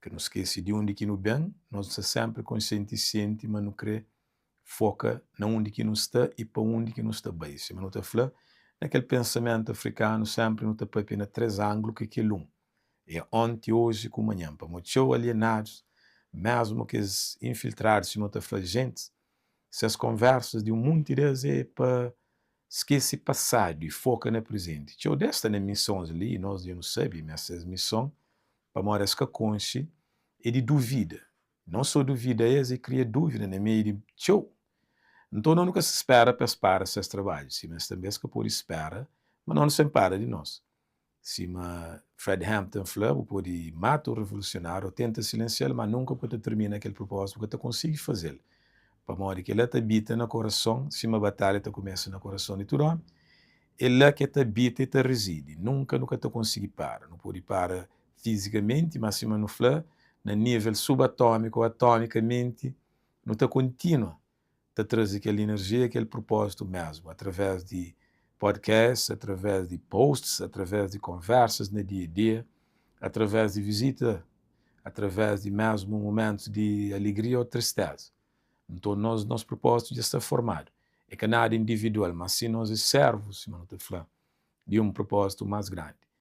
que não esquece de onde que não bem, nós está sempre consciente e ciente, mas não crê, foca na onde que não está e para onde que não está bem. Se não está falando, naquele pensamento africano sempre não está para na três ângulos que aquele um. É ontem, hoje e com amanhã. Para muitos alienados, mesmo que os infiltrados, se não está falando, gente, se as conversas de um mundo deles é para esquecer passado e foca no presente. Eu desta na missões ali, nós não sabemos, mas essas missões, para morar que consci e de dúvida. Não só dúvida, é cria dúvida na meio de tchau. Então não nunca se espera para esses trabalhos, sim, mas também se que por espera, mas não se empara de nós. Se Fred Hampton falou, pode matar o revolucionário, tenta silenciar, mas nunca pode terminar aquele propósito, porque consegue fazer. Para modo que ele habita no coração, se uma batalha começa no coração de todo homem, ele que habita e reside. Nunca consegue parar. Não pode parar fisicamente, mas se não fala, no nível subatômico ou atomicamente, não está contínua. Está traz aquela energia, aquele propósito mesmo, através de podcasts, através de posts, através de conversas no dia a dia, através de visita, através de mesmo momentos de alegria ou tristeza. Então, nosso propósito já está formado. É que nada individual, mas se nós servos, se não te falar, de um propósito mais grande.